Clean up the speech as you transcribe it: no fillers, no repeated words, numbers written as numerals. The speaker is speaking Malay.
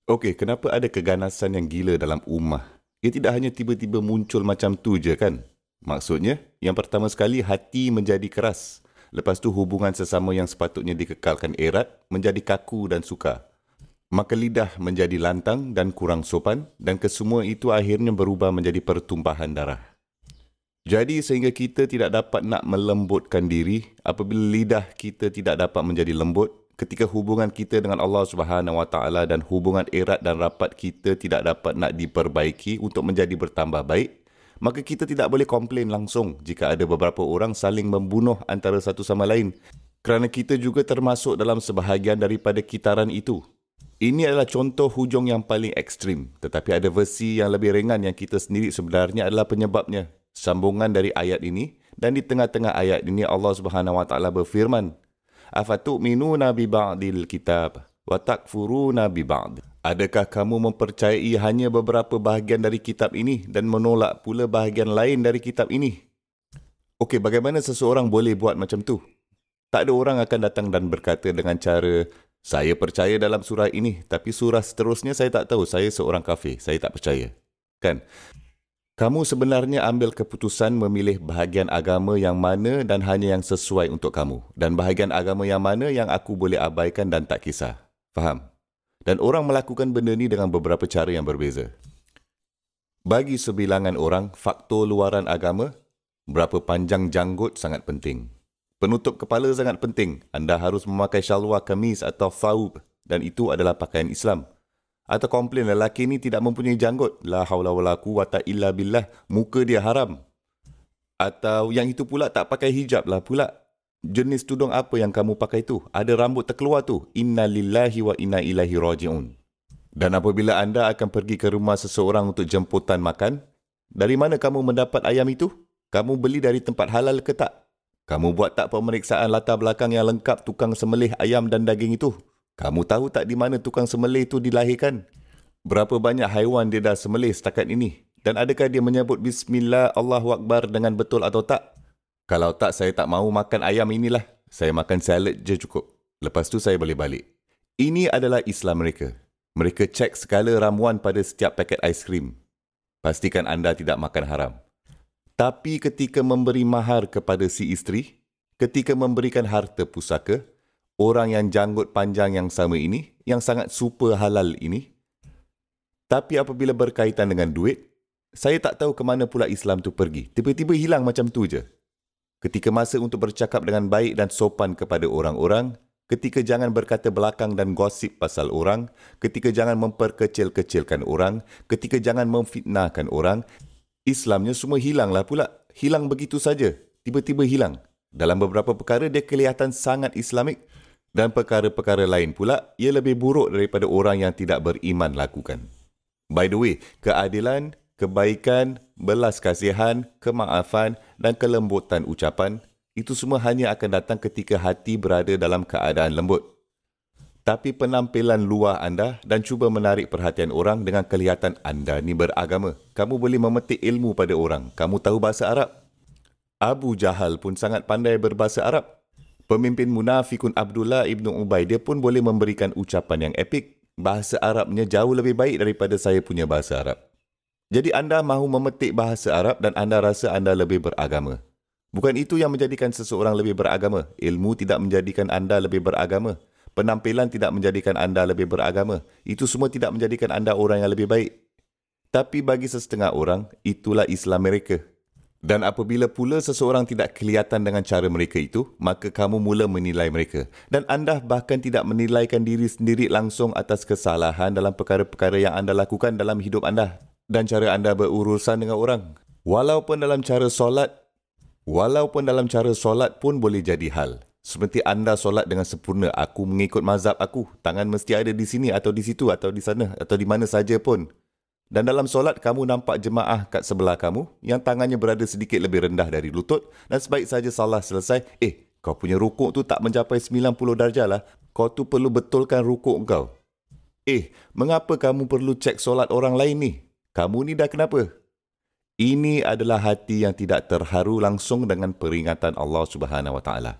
Okey, kenapa ada keganasan yang gila dalam ummah? Ia tidak hanya tiba-tiba muncul macam tu je kan? Maksudnya, yang pertama sekali hati menjadi keras. Lepas tu hubungan sesama yang sepatutnya dikekalkan erat menjadi kaku dan sukar. Maka lidah menjadi lantang dan kurang sopan dan kesemua itu akhirnya berubah menjadi pertumpahan darah. Jadi sehingga kita tidak dapat nak melembutkan diri apabila lidah kita tidak dapat menjadi lembut ketika hubungan kita dengan Allah Subhanahu Wa Taala dan hubungan erat dan rapat kita tidak dapat nak diperbaiki untuk menjadi bertambah baik, maka kita tidak boleh komplain langsung jika ada beberapa orang saling membunuh antara satu sama lain kerana kita juga termasuk dalam sebahagian daripada kitaran itu. Ini adalah contoh hujung yang paling ekstrim, tetapi ada versi yang lebih ringan yang kita sendiri sebenarnya adalah penyebabnya. Sambungan dari ayat ini, dan di tengah-tengah ayat ini Allah Subhanahu Wa Taala berfirman, "Afatu'minuna bi ba'dil kitab wa takfuruna bi ba'd." Adakah kamu mempercayai hanya beberapa bahagian dari kitab ini dan menolak pula bahagian lain dari kitab ini? Okey, bagaimana seseorang boleh buat macam tu? Tak ada orang akan datang dan berkata dengan cara, saya percaya dalam surah ini, tapi surah seterusnya saya tak tahu, saya seorang kafir, saya tak percaya. Kan? Kamu sebenarnya ambil keputusan memilih bahagian agama yang mana dan hanya yang sesuai untuk kamu. Dan bahagian agama yang mana yang aku boleh abaikan dan tak kisah. Faham? Dan orang melakukan benda ni dengan beberapa cara yang berbeza. Bagi sebilangan orang, faktor luaran agama, berapa panjang janggut sangat penting. Penutup kepala sangat penting. Anda harus memakai syalwar kamis atau thawb dan itu adalah pakaian Islam. Atau komplain lelaki ni tidak mempunyai janggut. La haula wala quwata illa billah. Muka dia haram. Atau yang itu pula tak pakai hijab lah pula. Jenis tudung apa yang kamu pakai tu? Ada rambut terkeluar tu. Inna lillahi wa inna ilaihi raji'un. Dan apabila anda akan pergi ke rumah seseorang untuk jemputan makan, dari mana kamu mendapat ayam itu? Kamu beli dari tempat halal ke tak? Kamu buat tak pemeriksaan latar belakang yang lengkap tukang sembelih ayam dan daging itu? Kamu tahu tak di mana tukang sembelih itu dilahirkan? Berapa banyak haiwan dia dah sembelih setakat ini? Dan adakah dia menyebut Bismillah Allahu Akbar dengan betul atau tak? Kalau tak, saya tak mahu makan ayam inilah. Saya makan salad je cukup. Lepas tu saya boleh balik. Ini adalah Islam mereka. Mereka cek segala ramuan pada setiap paket aiskrim. Pastikan anda tidak makan haram. Tapi ketika memberi mahar kepada si isteri, ketika memberikan harta pusaka, orang yang janggut panjang yang sama ini, yang sangat super halal ini, tapi apabila berkaitan dengan duit, saya tak tahu ke mana pula Islam tu pergi. Tiba-tiba hilang macam tu je. Ketika masa untuk bercakap dengan baik dan sopan kepada orang-orang, ketika jangan berkata belakang dan gosip pasal orang, ketika jangan memperkecil-kecilkan orang, ketika jangan memfitnahkan orang, Islamnya semua hilanglah pula. Hilang begitu saja. Tiba-tiba hilang. Dalam beberapa perkara dia kelihatan sangat Islamik dan perkara-perkara lain pula ia lebih buruk daripada orang yang tidak beriman lakukan. By the way, keadilan, kebaikan, belas kasihan, kemaafan dan kelembutan ucapan itu semua hanya akan datang ketika hati berada dalam keadaan lembut. Tapi penampilan luar anda dan cuba menarik perhatian orang dengan kelihatan anda ni beragama. Kamu boleh memetik ilmu pada orang. Kamu tahu bahasa Arab. Abu Jahal pun sangat pandai berbahasa Arab. Pemimpin munafikun Abdullah ibn Ubay dia pun boleh memberikan ucapan yang epik. Bahasa Arabnya jauh lebih baik daripada saya punya bahasa Arab. Jadi anda mahu memetik bahasa Arab dan anda rasa anda lebih beragama. Bukan itu yang menjadikan seseorang lebih beragama. Ilmu tidak menjadikan anda lebih beragama. Penampilan tidak menjadikan anda lebih beragama. Itu semua tidak menjadikan anda orang yang lebih baik. Tapi bagi sesetengah orang, itulah Islam mereka. Dan apabila pula seseorang tidak kelihatan dengan cara mereka itu, maka kamu mula menilai mereka. Dan anda bahkan tidak menilaikan diri sendiri langsung atas kesalahan dalam perkara-perkara yang anda lakukan dalam hidup anda. Dan cara anda berurusan dengan orang. Walaupun dalam cara solat pun boleh jadi hal. Seperti anda solat dengan sempurna, aku mengikut mazhab aku. Tangan mesti ada di sini atau di situ atau di sana atau di mana saja pun. Dan dalam solat, kamu nampak jemaah kat sebelah kamu yang tangannya berada sedikit lebih rendah dari lutut dan sebaik saja salah selesai, kau punya rukuk tu tak mencapai 90 darjah lah. Kau tu perlu betulkan rukuk kau. Mengapa kamu perlu cek solat orang lain ni? Kamu ni dah kenapa? Ini adalah hati yang tidak terharu langsung dengan peringatan Allah Subhanahu Wa Taala.